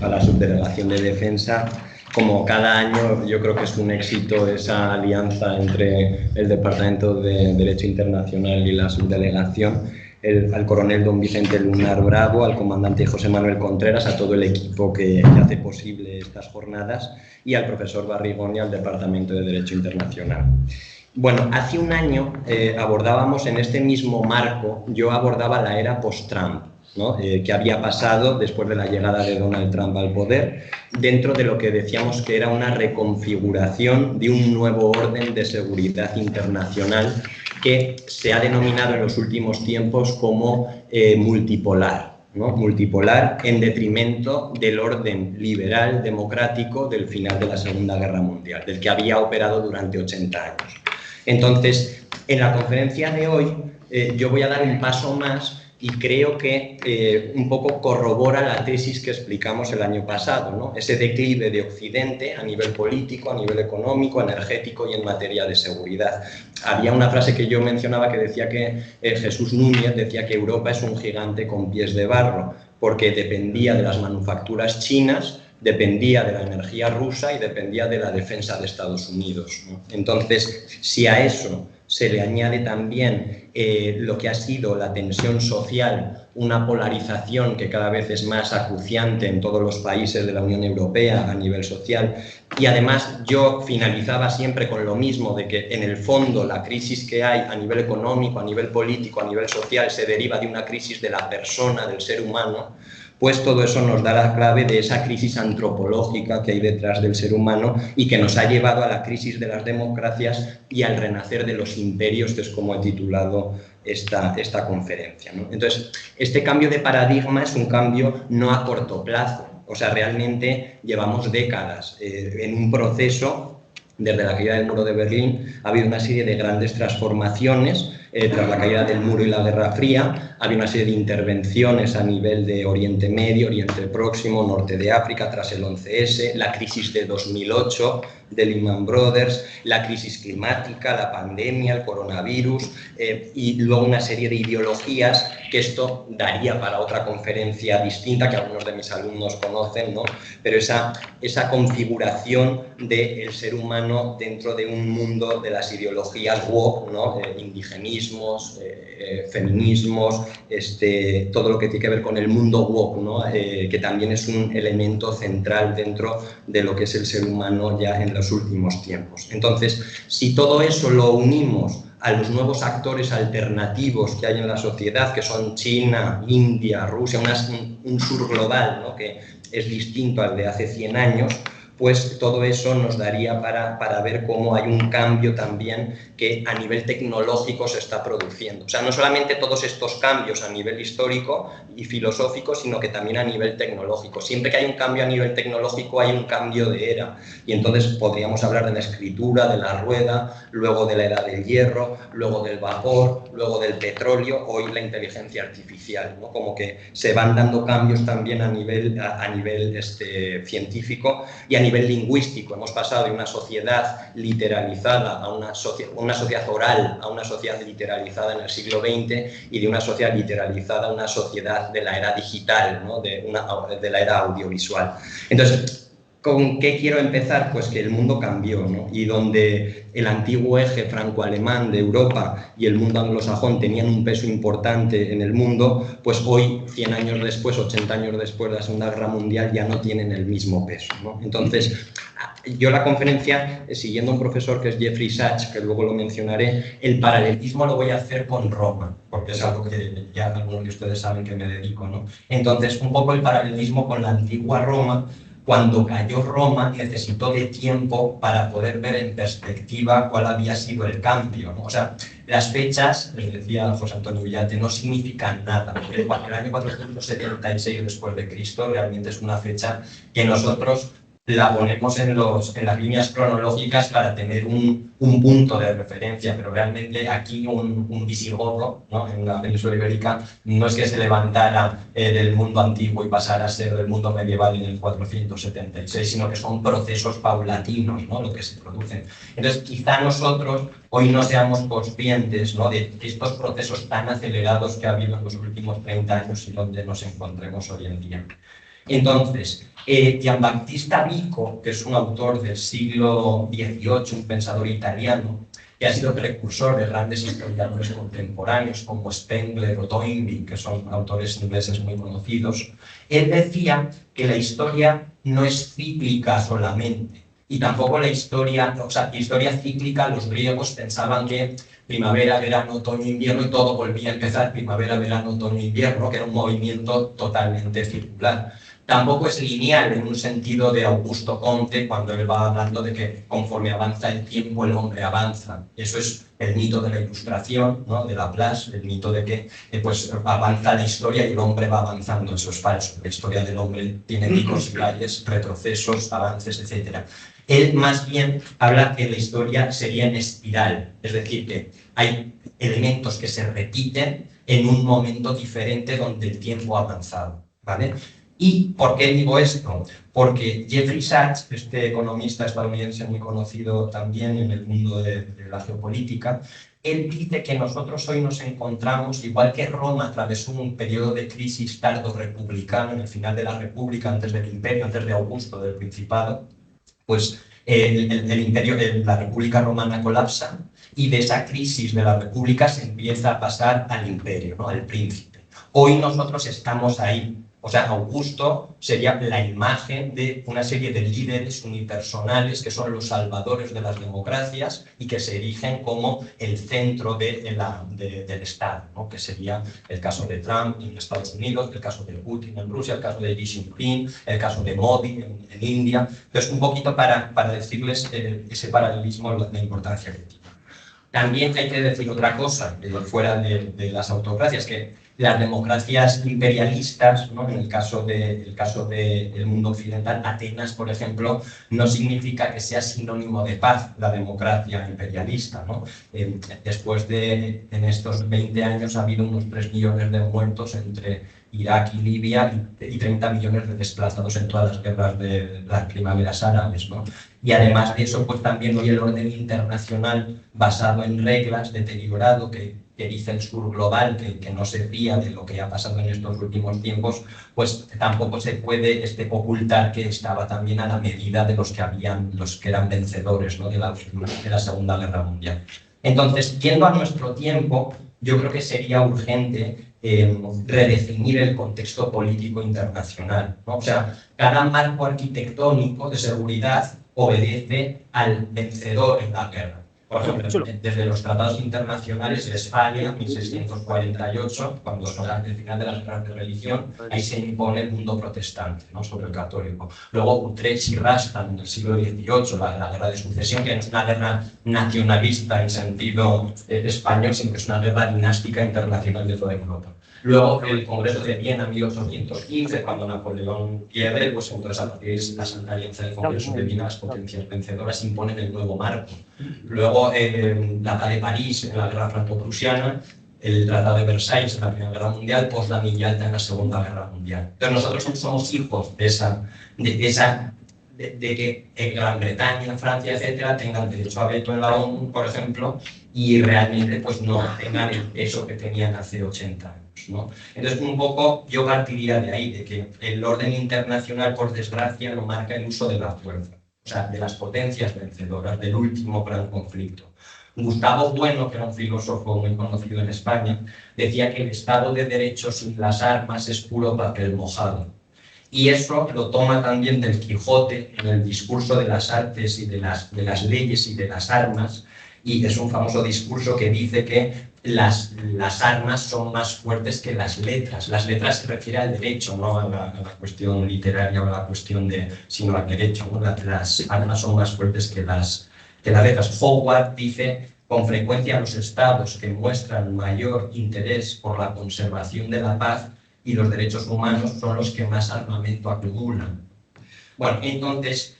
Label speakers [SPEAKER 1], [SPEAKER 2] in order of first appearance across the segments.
[SPEAKER 1] a la Subdelegación de Defensa. Como cada año, yo creo que es un éxito esa alianza entre el Departamento de Derecho Internacional y la Subdelegación, al coronel don Vicente Lunar Bravo, al comandante José Manuel Contreras, a todo el equipo que hace posible estas jornadas y al profesor Barrigón y al Departamento de Derecho Internacional. Bueno, hace un año abordábamos en este mismo marco, yo abordaba la era post-Trump, ¿no? Que había pasado después de la llegada de Donald Trump al poder, dentro de lo que decíamos que era una reconfiguración de un nuevo orden de seguridad internacional que se ha denominado en los últimos tiempos como multipolar, ¿no? Multipolar en detrimento del orden liberal democrático del final de la Segunda Guerra Mundial, del que había operado durante 80 años. Entonces, en la conferencia de hoy yo voy a dar un paso más y creo que un poco corrobora la tesis que explicamos el año pasado, ¿no? Ese declive de Occidente a nivel político, a nivel económico, energético y en materia de seguridad. Había una frase que yo mencionaba que decía que Jesús Núñez decía que Europa es un gigante con pies de barro, porque dependía de las manufacturas chinas, dependía de la energía rusa y dependía de la defensa de Estados Unidos, ¿no? Entonces, si a eso se le añade también lo que ha sido la tensión social, una polarización que cada vez es más acuciante en todos los países de la Unión Europea a nivel social, y además yo finalizaba siempre con lo mismo, de que en el fondo la crisis que hay a nivel económico, a nivel político, a nivel social, se deriva de una crisis de la persona, del ser humano, pues todo eso nos da la clave de esa crisis antropológica que hay detrás del ser humano y que nos ha llevado a la crisis de las democracias y al renacer de los imperios, que es como he titulado esta conferencia, ¿no? Entonces, este cambio de paradigma es un cambio no a corto plazo, o sea, realmente llevamos décadas en un proceso. Desde la caída del muro de Berlín ha habido una serie de grandes transformaciones. Tras la caída del muro y la Guerra Fría, había una serie de intervenciones a nivel de Oriente Medio, Oriente Próximo, Norte de África, tras el 11S, la crisis de 2008 de Lehman Brothers, la crisis climática, la pandemia, el coronavirus y luego una serie de ideologías que esto daría para otra conferencia distinta que algunos de mis alumnos conocen, ¿no? Pero esa configuración del ser humano dentro de un mundo de las ideologías woke, ¿no? Indigenismos, feminismos, todo lo que tiene que ver con el mundo woke, ¿no? Que también es un elemento central dentro de lo que es el ser humano ya en los últimos tiempos. Entonces, si todo eso lo unimos a los nuevos actores alternativos que hay en la sociedad, que son China, India, Rusia, un sur global, ¿no? Que es distinto al de hace 100 años, pues todo eso nos daría para ver cómo hay un cambio también que a nivel tecnológico se está produciendo. O sea, no solamente todos estos cambios a nivel histórico y filosófico, sino que también a nivel tecnológico. Siempre que hay un cambio a nivel tecnológico hay un cambio de era. Y entonces podríamos hablar de la escritura, de la rueda, luego de la era del hierro, luego del vapor, luego del petróleo, hoy la inteligencia artificial, ¿no? Como que se van dando cambios también a nivel científico y a nivel lingüístico. Hemos pasado de una sociedad literalizada a una sociedad oral a una sociedad literalizada en el siglo XX y de una sociedad literalizada a una sociedad de la era digital, ¿no? de la era audiovisual. Entonces, ¿con qué quiero empezar? Pues que el mundo cambió, ¿no? Y donde el antiguo eje franco-alemán de Europa y el mundo anglosajón tenían un peso importante en el mundo, pues hoy, 100 años después, 80 años después de la Segunda Guerra Mundial, ya no tienen el mismo peso, ¿no? Entonces, yo la conferencia, siguiendo a un profesor que es Jeffrey Sachs, que luego lo mencionaré, el paralelismo lo voy a hacer con Roma, porque es algo que ya algunos de ustedes saben que me dedico, ¿no? Entonces, un poco el paralelismo con la antigua Roma. Cuando cayó Roma, necesitó de tiempo para poder ver en perspectiva cuál había sido el cambio, ¿no? O sea, las fechas, les decía José Antonio Villate, no significan nada, porque el año 476 después de Cristo realmente es una fecha que nosotros la ponemos en las líneas cronológicas para tener un punto de referencia, pero realmente aquí un visigodo, ¿no? En la península ibérica no es que se levantara del mundo antiguo y pasara a ser del mundo medieval en el 476, sino que son procesos paulatinos, ¿no? Lo que se producen. Entonces, quizá nosotros hoy no seamos conscientes, ¿no? De estos procesos tan acelerados que ha habido en los últimos 30 años y donde nos encontremos hoy en día.
[SPEAKER 2] Entonces, Giambattista Vico, que es un autor del siglo XVIII, un pensador italiano, que ha sido precursor de grandes historiadores contemporáneos como Spengler o Toynbee, que son autores ingleses muy conocidos, él decía que la historia no es cíclica solamente, y tampoco la historia, o sea, historia cíclica, los griegos pensaban que primavera, verano, otoño, invierno, y todo volvía a empezar primavera, verano, otoño, invierno, que era un movimiento totalmente circular. Tampoco es lineal en un sentido de Augusto Comte, cuando él va hablando de que conforme avanza el tiempo el hombre avanza. Eso es el mito de la Ilustración, ¿no? De Laplace, el mito de que pues, avanza la historia y el hombre va avanzando. Eso es falso. La historia del hombre tiene picos y valles, retrocesos, avances, etc. Él más bien habla que la historia sería en espiral, es decir, que hay elementos que se repiten en un momento diferente donde el tiempo ha avanzado, ¿vale? ¿Y por qué digo esto? Porque Jeffrey Sachs, este economista estadounidense muy conocido también en el mundo de la geopolítica, él dice que nosotros hoy nos encontramos, igual que Roma atravesó un periodo de crisis tardo-republicano en el final de la República, antes del Imperio, antes de Augusto, del Principado, pues el imperio, la República Romana colapsa y de esa crisis de la República se empieza a pasar al imperio, ¿no? Al príncipe. Hoy nosotros estamos ahí. O sea, Augusto sería la imagen de una serie de líderes unipersonales que son los salvadores de las democracias y que se erigen como el centro del Estado, ¿no? Que sería el caso de Trump en Estados Unidos, el caso de Putin en Rusia, el caso de Xi Jinping, el caso de Modi en India. Entonces, un poquito para decirles ese paralelismo, la importancia que tiene. También hay que decir otra cosa, fuera de las autocracias, que las democracias imperialistas, ¿no? En el caso del mundo occidental, Atenas, por ejemplo, no significa que sea sinónimo de paz la democracia imperialista, ¿no? Después en estos 20 años ha habido unos 3 millones de muertos entre Irak y Libia y 30 millones de desplazados en todas las guerras de las primaveras árabes, ¿no? Y además de eso, pues también hoy el orden internacional basado en reglas deteriorado que dice el sur global, que no se fía de lo que ha pasado en estos últimos tiempos, pues tampoco se puede ocultar que estaba también a la medida de los que eran vencedores, ¿no? de la Segunda Guerra Mundial. Entonces, yendo a nuestro tiempo, yo creo que sería urgente redefinir el contexto político internacional, ¿no? O sea, cada marco arquitectónico de seguridad obedece al vencedor en la guerra. Por ejemplo, desde los tratados internacionales de Westfalia, 1648, cuando son el final de las guerras de religión, ahí se impone el mundo protestante, ¿no? Sobre el católico. Luego Utrecht y Rastatt en el siglo XVIII, la guerra de sucesión, que no es una guerra nacionalista en sentido español, sino que es una guerra dinástica internacional de toda Europa. Luego el Congreso de Viena, 1815, cuando Napoleón pierde, pues entonces a partir de la Santa Alianza del Congreso de Viena, las potencias vencedoras imponen el nuevo marco. Luego la paz de París en la guerra franco-prusiana, el Tratado de Versalles en la Primera Guerra Mundial, Potsdam y Yalta en la Segunda Guerra Mundial. Entonces nosotros somos hijos de que Gran Bretaña, Francia, etcétera, tengan derecho a veto en la ONU, por ejemplo, y realmente pues no tengan el peso que tenían hace 80 años, ¿no? Entonces, un poco yo partiría de ahí, de que el orden internacional, por desgracia, no marca el uso de la fuerza, o sea, de las potencias vencedoras, del último gran conflicto. Gustavo Bueno, que era un filósofo muy conocido en España, decía que el Estado de Derecho sin las armas es puro papel mojado. Y eso lo toma también del Quijote en el discurso de las artes y de las leyes y de las armas, y es un famoso discurso que dice que las armas son más fuertes que las letras. Las letras se refiere al derecho, no a la cuestión literaria o a la cuestión sino al derecho, ¿no? Las armas son más fuertes que las letras. Howard dice: con frecuencia los estados que muestran mayor interés por la conservación de la paz y los derechos humanos son los que más armamento acumulan. Bueno, entonces,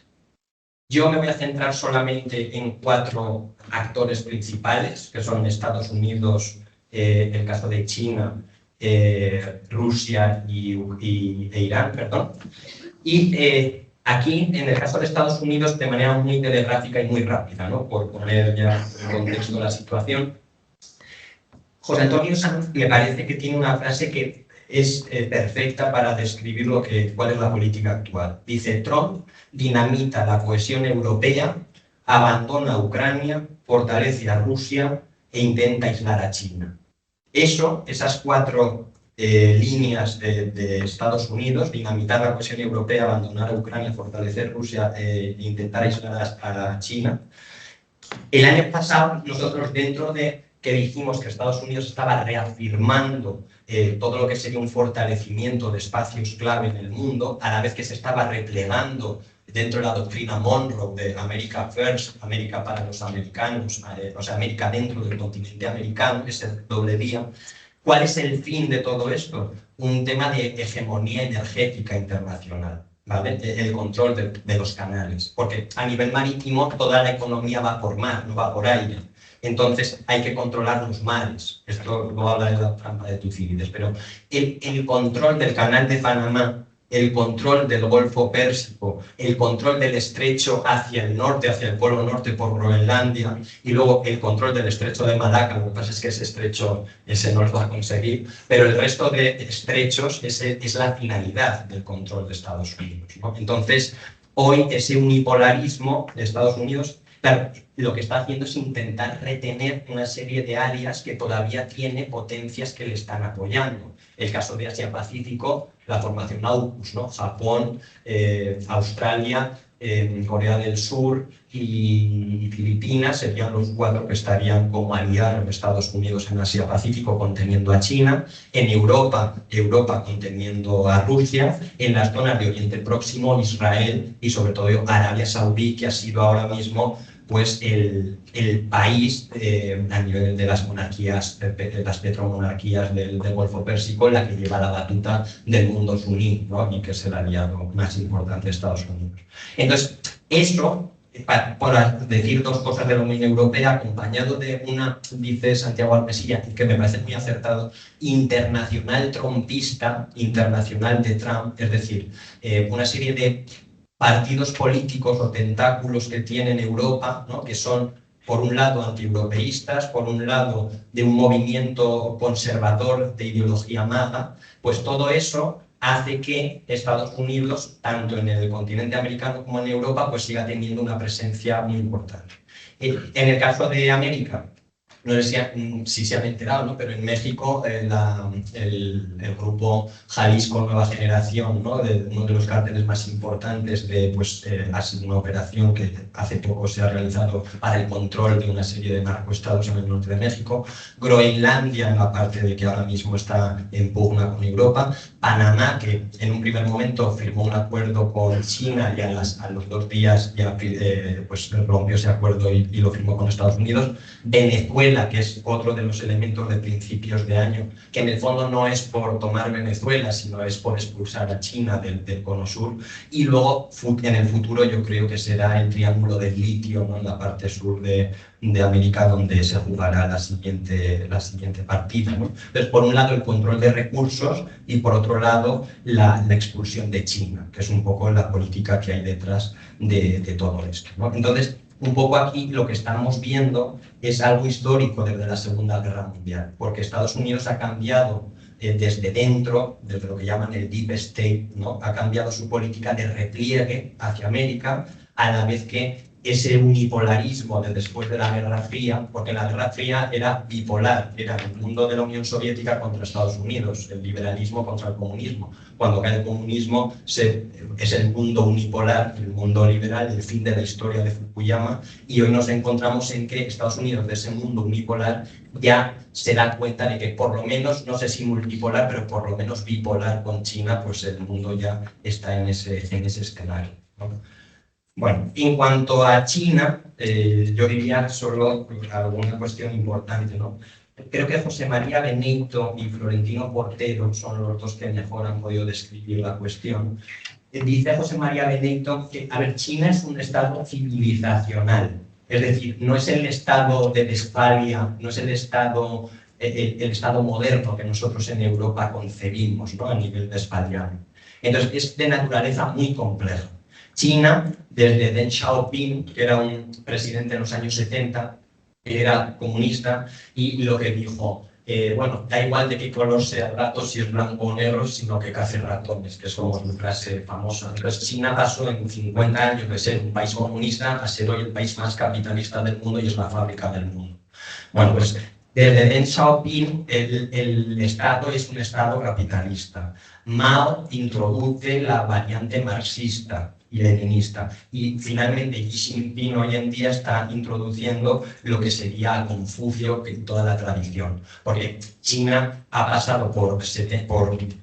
[SPEAKER 2] yo me voy a centrar solamente en 4 actores principales, que son Estados Unidos, el caso de China, Rusia e Irán, perdón. Y aquí, en el caso de Estados Unidos, de manera muy telegráfica y muy rápida, ¿no? Por poner ya en contexto la situación, José Antonio Sanz me parece que tiene una frase que es perfecta para describir cuál es la política actual. Dice, Trump dinamita la cohesión europea, abandona Ucrania, fortalece a Rusia e intenta aislar a China. Esas cuatro líneas de Estados Unidos, dinamitar la cohesión europea, abandonar a Ucrania, fortalecer Rusia e intentar aislar a China. El año pasado nosotros, dentro de que dijimos que Estados Unidos estaba reafirmando todo lo que sería un fortalecimiento de espacios clave en el mundo, a la vez que se estaba replegando dentro de la doctrina Monroe de America First, América para los americanos, o sea, América dentro del continente americano, ese doble vía. ¿Cuál es el fin de todo esto? Un tema de hegemonía energética internacional, ¿vale? El control de los canales, porque a nivel marítimo toda la economía va por mar, no va por aire. Entonces hay que controlar los mares. Esto lo habla de la trampa de Tucídides, pero el control del canal de Panamá, el control del Golfo Pérsico, el control del estrecho hacia el norte, hacia el polo norte por Groenlandia, y luego el control del estrecho de Malaca. Lo que pasa es que ese estrecho no lo va a conseguir, pero el resto de estrechos es la finalidad del control de Estados Unidos, ¿no? Entonces, hoy ese unipolarismo de Estados Unidos, claro, lo que está haciendo es intentar retener una serie de áreas que todavía tiene potencias que le están apoyando. El caso de Asia-Pacífico, la formación AUKUS, ¿no? Japón, Australia, Corea del Sur y Filipinas serían los cuatro que estarían como aliados de Estados Unidos en Asia-Pacífico, conteniendo a China. En Europa conteniendo a Rusia. En las zonas de Oriente Próximo, Israel y sobre todo Arabia Saudí, que ha sido ahora mismo pues el país a nivel de las monarquías, de las petromonarquías del Golfo Pérsico, la que lleva la batuta del mundo suní, ¿no? Y que es el aliado más importante de Estados Unidos. Entonces, eso, por decir dos cosas de la Unión Europea, acompañado de una, dice Santiago Almesilla, que me parece muy acertado, internacional trumpista, internacional de Trump, es decir, una serie de partidos políticos o tentáculos que tiene en Europa, ¿no? Que son, por un lado, antieuropeístas, por un lado, de un movimiento conservador de ideología MAGA, pues todo eso hace que Estados Unidos, tanto en el continente americano como en Europa, pues siga teniendo una presencia muy importante. En el caso de América, no sé si se han enterado, ¿no? Pero en México el grupo Jalisco Nueva Generación, ¿no? Uno de los cárteles más importantes, ha sido una operación que hace poco se ha realizado para el control de una serie de narcoestados en el norte de México. Groenlandia, en la parte de que ahora mismo está en pugna con Europa. Panamá, que en un primer momento firmó un acuerdo con China y a los 2 días ya rompió ese acuerdo y lo firmó con Estados Unidos. Venezuela, que es otro de los elementos de principios de año, que en el fondo no es por tomar Venezuela, sino es por expulsar a China del cono sur. Y luego, en el futuro, yo creo que será el triángulo del litio, ¿no? En la parte sur de América, donde se jugará la siguiente partida, ¿no? Entonces, por un lado, el control de recursos y, por otro lado, la expulsión de China, que es un poco la política que hay detrás de todo esto, ¿no? Entonces, un poco aquí lo que estamos viendo es algo histórico desde la Segunda Guerra Mundial, porque Estados Unidos ha cambiado desde dentro, desde lo que llaman el Deep State, ¿no? Ha cambiado su política de repliegue hacia América, a la vez que ese unipolarismo de después de la Guerra Fría, porque la Guerra Fría era bipolar, era el mundo de la Unión Soviética contra Estados Unidos, el liberalismo contra el comunismo. Cuando cae el comunismo es el mundo unipolar, el mundo liberal, el fin de la historia de Fukuyama, y hoy nos encontramos en que Estados Unidos, de ese mundo unipolar, ya se da cuenta de que por lo menos, no sé si multipolar, pero por lo menos bipolar con China, pues el mundo ya está en ese escenario, ¿no? Bueno, en cuanto a China, yo diría solo alguna cuestión importante, ¿no? Creo que José María Benito y Florentino Portero son los dos que mejor han podido describir la cuestión. Dice José María Benito que, a ver, China es un estado civilizacional, es decir, no es el estado de Westfalia, no es el estado moderno que nosotros en Europa concebimos, ¿no? A nivel westfaliano. Entonces, es de naturaleza muy compleja. China, desde Deng Xiaoping, que era un presidente en los años 70, era comunista, y lo que dijo, bueno, da igual de qué color sea el gato, si es blanco o negro, sino que cace ratones, que es como una frase famosa. Entonces, China pasó en 50 años de ser un país comunista a ser hoy el país más capitalista del mundo y es la fábrica del mundo. Bueno, pues desde Deng Xiaoping el Estado es un Estado capitalista. Mao introduce la variante marxista y leninista. Y finalmente Xi Jinping hoy en día está introduciendo lo que sería Confucio en toda la tradición. Porque China ha pasado por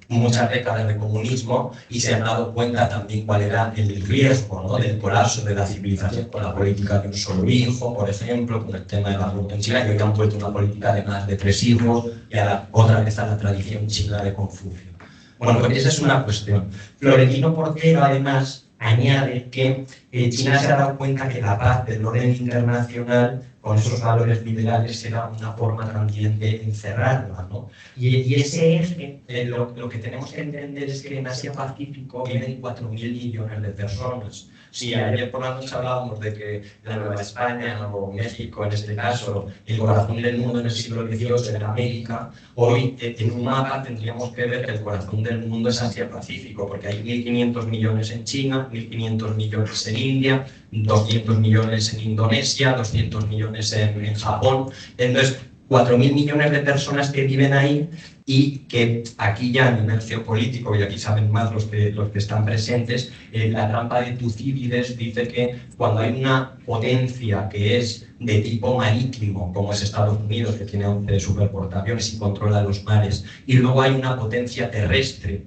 [SPEAKER 2] muchas décadas de comunismo y se han dado cuenta también cuál era el riesgo, ¿no?, del colapso de la civilización con la política de un solo hijo, por ejemplo, con el tema del aborto en China, y hoy han vuelto una política de más de 3 hijos y otra vez a la tradición china de Confucio. Bueno, pues esa es una cuestión. Florentino Porcero, además, añade que China se ha dado cuenta que la paz del orden internacional, con esos valores liberales, era una forma también de encerrarla, ¿no? Y ese eje, lo que tenemos que entender es que en Asia-Pacífico viven 4.000 millones de personas. Si ayer por la noche hablábamos de que la Nueva España o México, en este caso, el corazón del mundo en el siglo XVIII era América, hoy en un mapa tendríamos que ver que el corazón del mundo es Asia-Pacífico, porque hay 1.500 millones en China, 1.500 millones en India, 200 millones en Indonesia, 200 millones en Japón. Entonces, 4.000 millones de personas que viven ahí y que aquí ya en el geopolítico, y aquí saben más los que están presentes, la trampa de Tucídides dice que cuando hay una potencia que es de tipo marítimo, como es Estados Unidos, que tiene 11 superportaaviones y controla los mares, y luego hay una potencia terrestre.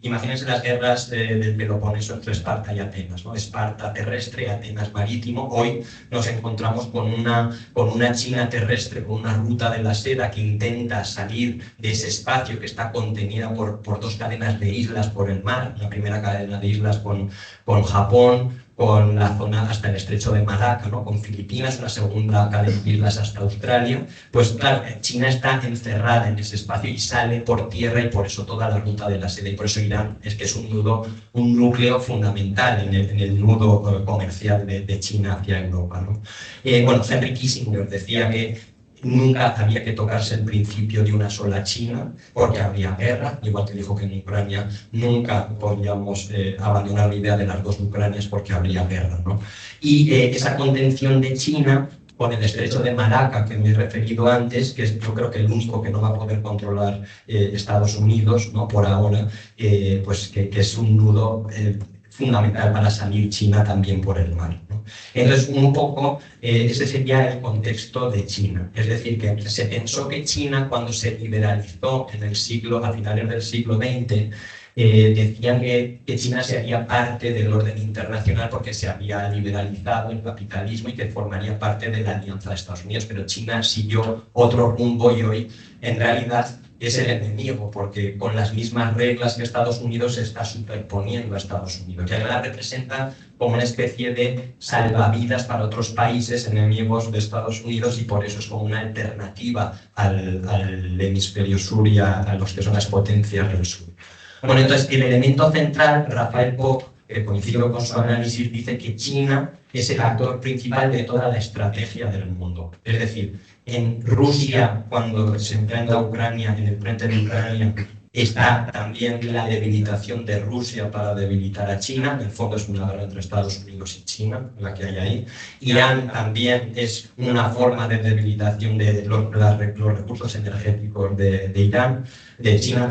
[SPEAKER 2] Imagínense las guerras del Peloponeso entre Esparta y Atenas, ¿no? Esparta terrestre, Atenas marítimo. Hoy nos encontramos con una China terrestre, con una ruta de la seda que intenta salir de ese espacio que está contenida por 2 cadenas de islas por el mar, la primera cadena de islas con Japón, con la zona hasta el estrecho de Malaca, ¿no?, con Filipinas, una segunda cadena de islas hasta Australia. Pues claro, China está encerrada en ese espacio y sale por tierra, y por eso toda la ruta de la seda, y por eso Irán es que es un núcleo fundamental en el nudo comercial de China hacia Europa, ¿no? Bueno, Henry Kissinger decía que nunca había que tocarse el principio de una sola China, porque habría guerra, igual que dijo que en Ucrania nunca podíamos abandonar la idea de las 2 Ucranias porque habría guerra, ¿no? Y esa contención de China con el estrecho de Malaca, que me he referido antes, que es, yo creo que el único que no va a poder controlar Estados Unidos, ¿no?, por ahora, pues que es un nudo fundamental para salir China también por el mar, ¿no? Entonces, un poco ese sería el contexto de China. Es decir, que se pensó que China, cuando se liberalizó a finales del siglo XX, decían que China sería parte del orden internacional porque se había liberalizado el capitalismo y que formaría parte de la alianza de Estados Unidos, pero China siguió otro rumbo y hoy, en realidad, es el enemigo, porque con las mismas reglas que Estados Unidos se está superponiendo a Estados Unidos, que ahora representa como una especie de salvavidas para otros países enemigos de Estados Unidos, y por eso es como una alternativa al hemisferio sur y a los que son las potencias del sur. Bueno, entonces el elemento central, Rafael Koch, que coincido con su análisis, dice que China es el actor principal de toda la estrategia del mundo. Es decir, en Rusia, cuando se enfrenta a Ucrania, en el frente de Ucrania, está también la debilitación de Rusia para debilitar a China. En el fondo es una guerra entre Estados Unidos y China, la que hay ahí. Irán también es una forma de debilitación de los recursos energéticos de China.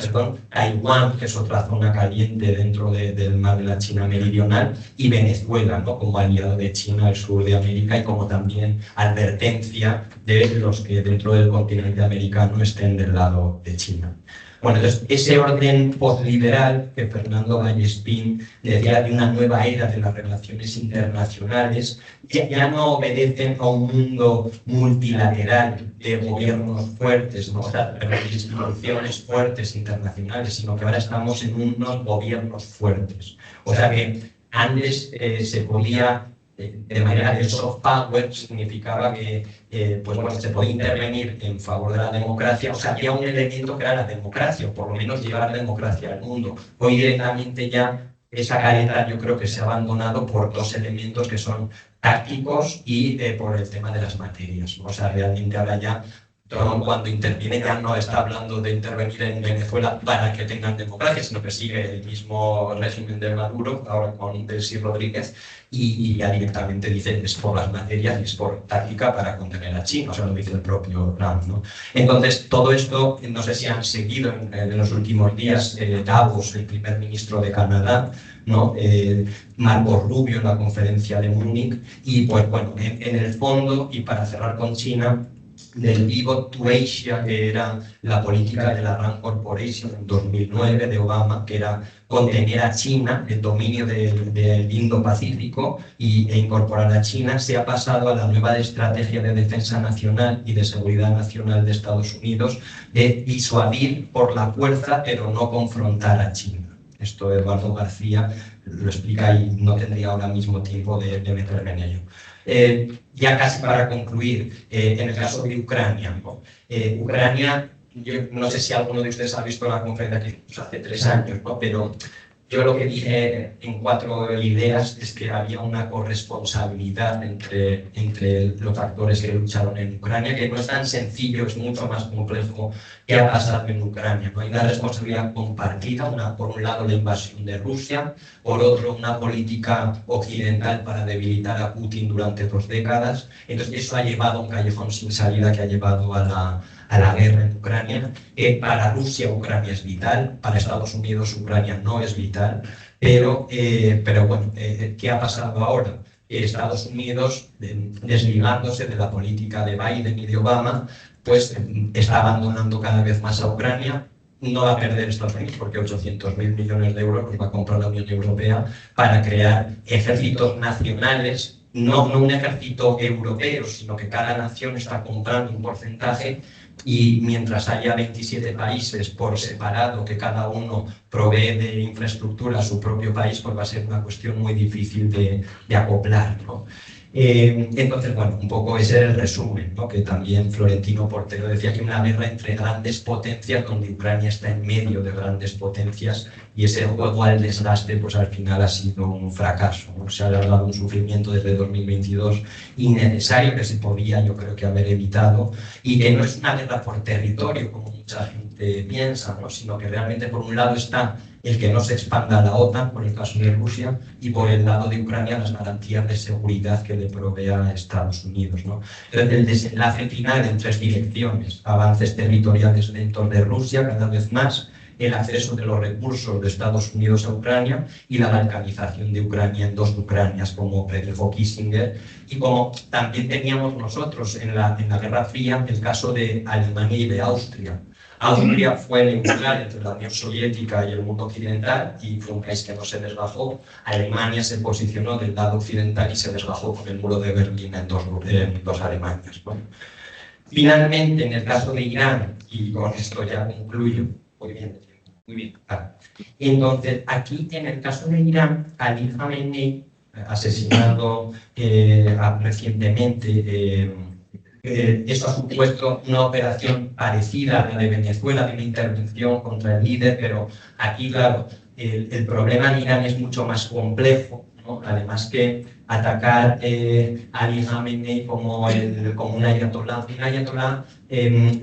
[SPEAKER 2] Taiwán, que es otra zona caliente dentro del mar de la China meridional, y Venezuela, ¿no?, como aliado de China al sur de América y como también advertencia de los que dentro del continente americano estén del lado de China. Bueno, entonces, ese orden postliberal que Fernando Vallespín decía de una nueva era de las relaciones internacionales, ya no obedecen a un mundo multilateral de gobiernos fuertes, ¿no?, o sea, de instituciones fuertes internacionales, sino que ahora estamos en unos gobiernos fuertes. O sea que antes se podía, de manera de soft power, significaba que pues bueno, se podía intervenir en favor de la democracia. O sea, había un elemento que era la democracia, o por lo menos llevar democracia al mundo. Hoy directamente ya esa careta yo creo que se ha abandonado por 2 elementos que son tácticos y por el tema de las materias. O sea, realmente ahora ya Trump, cuando interviene, ya no está hablando de intervenir en Venezuela para que tengan democracia, sino que sigue el mismo régimen de Maduro, ahora con Delcy Rodríguez, y ya directamente dice es por las materias y es por táctica para contener a China, o sea, lo dice el propio Trump, ¿no? Entonces, todo esto, no sé si han seguido en los últimos días Davos, el primer ministro de Canadá, ¿no? Marco Rubio en la conferencia de Múnich, y pues bueno, en el fondo, y para cerrar con China, del Pivot to Asia, que era la política de la Rand Corporation en 2009 de Obama, que era contener a China, el dominio del Indo-Pacífico e incorporar a China, se ha pasado a la nueva estrategia de defensa nacional y de seguridad nacional de Estados Unidos de disuadir por la fuerza, pero no confrontar a China. Esto Eduardo García lo explica y no tendría ahora mismo tiempo de meterme en ello. Ya casi para concluir, en el caso de Ucrania, ¿no? Ucrania, yo no sé si alguno de ustedes ha visto la conferencia que hicimos hace 3 años, ¿no? Pero yo lo que dije en 4 ideas es que había una corresponsabilidad entre los actores que lucharon en Ucrania, que no es tan sencillo, es mucho más complejo qué ha pasado en Ucrania, ¿no? Hay una responsabilidad compartida, por un lado la invasión de Rusia, por otro una política occidental para debilitar a Putin durante 2 décadas. Entonces eso ha llevado a un callejón sin salida que ha llevado a la guerra en Ucrania. Para Rusia Ucrania es vital, para Estados Unidos Ucrania no es vital, pero bueno, ¿qué ha pasado ahora? Estados Unidos, desligándose de la política de Biden y de Obama, pues está abandonando cada vez más a Ucrania. No va a perder Estados Unidos porque 800.000 millones de euros los va a comprar la Unión Europea para crear ejércitos nacionales, no un ejército europeo, sino que cada nación está comprando un porcentaje, y mientras haya 27 países por separado que cada uno provee de infraestructura a su propio país, pues va a ser una cuestión muy difícil de acoplar, ¿no? Entonces, bueno, un poco ese es el resumen, ¿no? Que también Florentino Portero decía que una guerra entre grandes potencias, donde Ucrania está en medio de grandes potencias, y ese juego al desgaste, pues al final ha sido un fracaso, ¿no? Se ha alargado un sufrimiento desde 2022 innecesario que se podía, yo creo, que haber evitado, y que no es una guerra por territorio, como mucha gente piensa, ¿no? Sino que realmente por un lado está el que no se expanda la OTAN, por el caso de Rusia, y por el lado de Ucrania las garantías de seguridad que le provee a Estados Unidos, ¿no? Entonces, el desenlace final en 3 direcciones: avances territoriales dentro de Rusia cada vez más, el acceso de los recursos de Estados Unidos a Ucrania y la balcanización de Ucrania en 2 Ucranias, como predijo Kissinger, y como también teníamos nosotros en la Guerra Fría el caso de Alemania y de Austria. Austria fue neutral entre la Unión Soviética y el mundo occidental y fue un país que no se desgajó. Alemania se posicionó del lado occidental y se desgajó con el muro de Berlín en 2 Alemanias. Bueno, finalmente, en el caso de Irán, y con esto ya concluyo, muy bien. Entonces, aquí en el caso de Irán, Ali Khamenei, asesinado recientemente, esto ha supuesto una operación parecida a la de Venezuela, de una intervención contra el líder, pero aquí, claro, el problema en Irán es mucho más complejo, ¿no? Además que atacar a Ali Khamenei como un ayatolá. Un ayatolá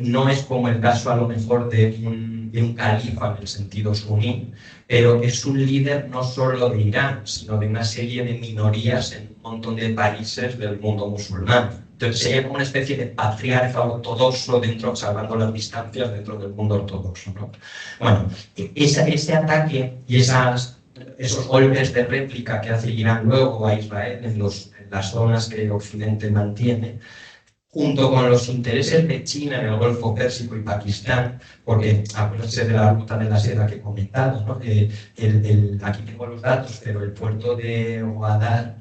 [SPEAKER 2] no es como el caso a lo mejor de un califa en el sentido suní, pero es un líder no solo de Irán, sino de una serie de minorías en un montón de países del mundo musulmán. Entonces sería como una especie de patriarca ortodoxo, salvando las distancias, dentro del mundo ortodoxo, ¿no? Bueno, ese ataque y esos golpes de réplica que hace Irán luego a Israel en las zonas que Occidente mantiene, junto con los intereses de China en el Golfo Pérsico y Pakistán, porque acuérdense de la ruta de la seda que he comentado, ¿no? Aquí tengo los datos, pero el puerto de Gwadar,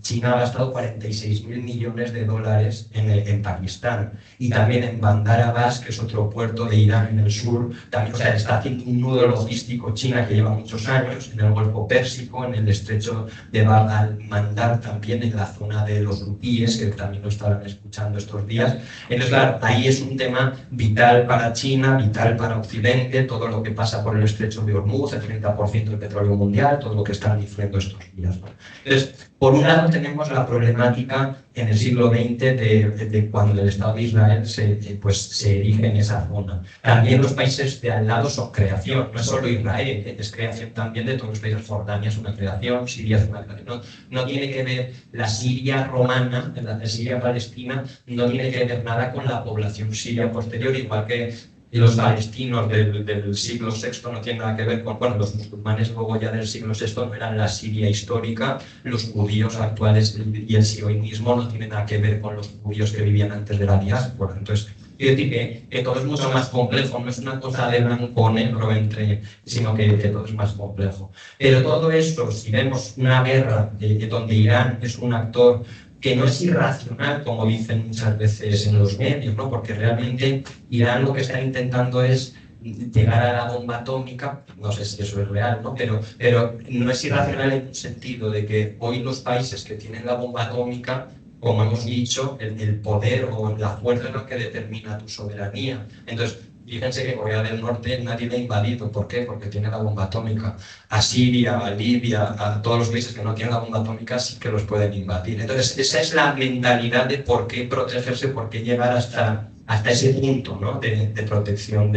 [SPEAKER 2] China ha gastado 46.000 millones de dólares en Pakistán, y también en Bandar Abbas, que es otro puerto de Irán en el sur, también, o sea, está haciendo un nudo logístico China que lleva muchos años, en el Golfo Pérsico, en el estrecho de Bab al-Mandab, también en la zona de los hutíes, que también lo estarán escuchando estos días. Entonces, claro, ahí es un tema vital para China, vital para Occidente, todo lo que pasa por el estrecho de Hormuz, el 30% del petróleo mundial, todo lo que están diciendo estos días, ¿no? Entonces, Por un lado tenemos la problemática en el siglo XX de cuando el Estado de Israel se erige en esa zona. También los países de al lado son creación, no es solo Israel, es creación también de todos los países. Jordania es una creación, Siria es una creación. No tiene que ver la Siria romana, la Siria palestina, no tiene que ver nada con la población siria posterior, igual que los palestinos del siglo VI no tienen nada que ver con, bueno, los musulmanes luego ya del siglo VI no eran la Siria histórica, los judíos actuales y el sionismo no tienen nada que ver con los judíos que vivían antes de la diáspora. Entonces, quiero decir que todo es mucho más complejo, no es una cosa de blanco o negro sino que todo es más complejo. Pero todo esto, si vemos una guerra donde Irán es un actor que no es irracional, como dicen muchas veces en los medios, ¿no? Porque realmente Irán lo que está intentando es llegar a la bomba atómica, no sé si eso es real, ¿no? Pero no es irracional en un sentido de que hoy los países que tienen la bomba atómica, como hemos dicho, el poder o la fuerza es lo que determina tu soberanía. Entonces, fíjense que Corea del Norte nadie la ha invadido. ¿Por qué? Porque tiene la bomba atómica. A Siria, a Libia, a todos los países que no tienen la bomba atómica sí que los pueden invadir. Entonces, esa es la mentalidad de por qué protegerse, por qué llegar hasta ese punto, ¿no? de protección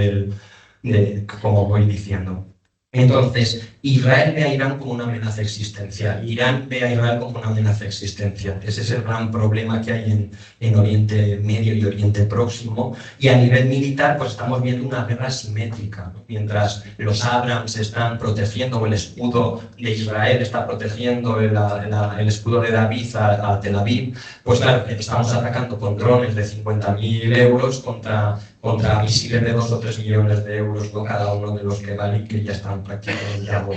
[SPEAKER 2] como voy diciendo. Entonces, Israel ve a Irán como una amenaza existencial. Irán ve a Israel como una amenaza existencial. Ese es el gran problema que hay en Oriente Medio y Oriente Próximo. Y a nivel militar, pues estamos viendo una guerra asimétrica, ¿no? Mientras los Abrams están protegiendo, o el escudo de Israel está protegiendo el escudo de David a Tel Aviv, pues claro, estamos atacando con drones de 50.000 euros contra misiles de 2 o 3 millones de euros, ¿no? Cada uno de los que valen, que ya están prácticamente agotados.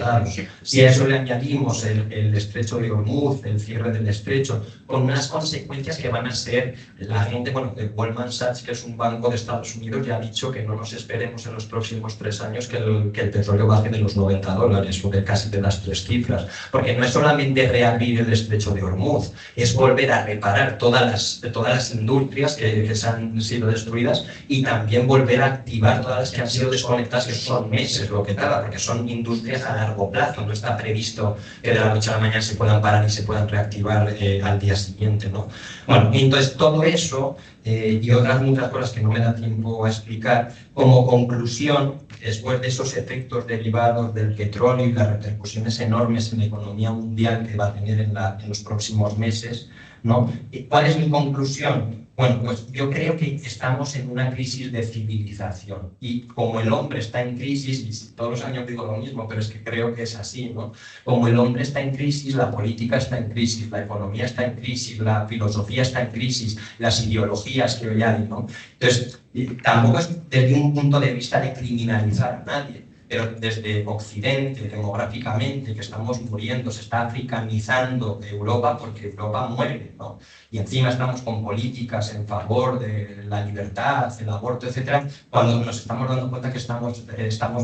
[SPEAKER 2] Si a eso le añadimos el estrecho de Hormuz, el cierre del estrecho, con unas consecuencias que van a ser, la gente, bueno, Goldman Sachs, que es un banco de Estados Unidos, ya ha dicho que no nos esperemos en los próximos 3 años que el petróleo baje de los $90, o de casi de las 3 cifras, porque no es solamente reabrir el estrecho de Hormuz, es volver a reparar todas las industrias que se han sido destruidas y también volver a activar todas las que han sido desconectadas, que son meses lo que tarda, porque son industrias a largo plazo, no está previsto que de la noche a la mañana se puedan parar y se puedan reactivar al día siguiente, ¿no? Bueno, entonces todo eso y otras muchas cosas que no me da tiempo a explicar, como conclusión, después de esos efectos derivados del petróleo y las repercusiones enormes en la economía mundial que va a tener en los próximos meses, ¿no? ¿Cuál es mi conclusión? Bueno, pues yo creo que estamos en una crisis de civilización y como el hombre está en crisis, y todos los años digo lo mismo, pero es que creo que es así, ¿no? Como el hombre está en crisis, la política está en crisis, la economía está en crisis, la filosofía está en crisis, las ideologías que hoy hay, ¿no? Entonces, tampoco es desde un punto de vista de criminalizar a nadie, pero desde Occidente, demográficamente, que estamos muriendo, se está africanizando Europa porque Europa muere, ¿no? Y encima estamos con políticas en favor de la libertad, el aborto, etcétera, cuando nos estamos dando cuenta que estamos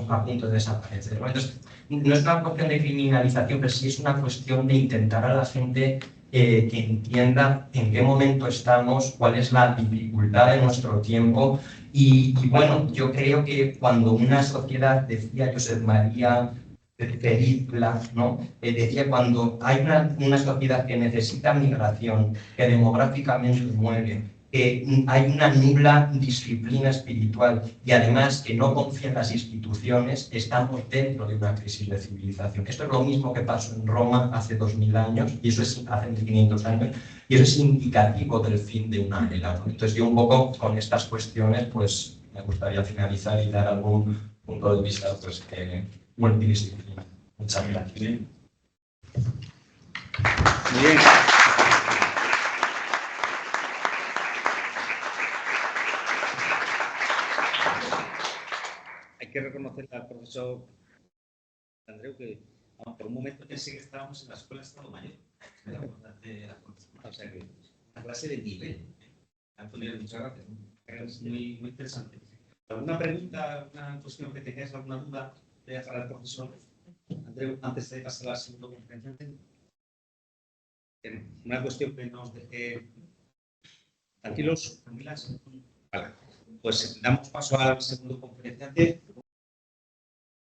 [SPEAKER 2] a punto de desaparecer, ¿no? Entonces, no es una cuestión de criminalización, pero sí es una cuestión de intentar a la gente que entienda en qué momento estamos, cuál es la dificultad de nuestro tiempo. Y bueno, yo creo que cuando una sociedad, decía Josep María Feritla, ¿no? Decía, cuando hay una sociedad que necesita migración, que demográficamente muere, que hay una nula disciplina espiritual y además que no confía en las instituciones, estamos dentro de una crisis de civilización. Esto es lo mismo que pasó en Roma hace 2000 años, y eso es hace 1500 años, y eso es indicativo del fin de una era, ¿no? Entonces yo un poco con estas cuestiones pues me gustaría finalizar y dar algún punto de vista pues que multidisciplinar. Muchas gracias.
[SPEAKER 3] Bien. Muy bien. Hay que reconocerle al profesor Andreu que por un momento pensé que estábamos en la escuela de Estado Mayor. O sea que la clase de nivel. Antonio, muchas gracias. Es muy interesante. ¿Alguna pregunta, una cuestión que tengáis, alguna duda de dejar al profesor Andreu antes de pasar a la segunda conferencia? Una cuestión que nos deje tranquilos. Vale. Pues damos paso al segundo conferenciante.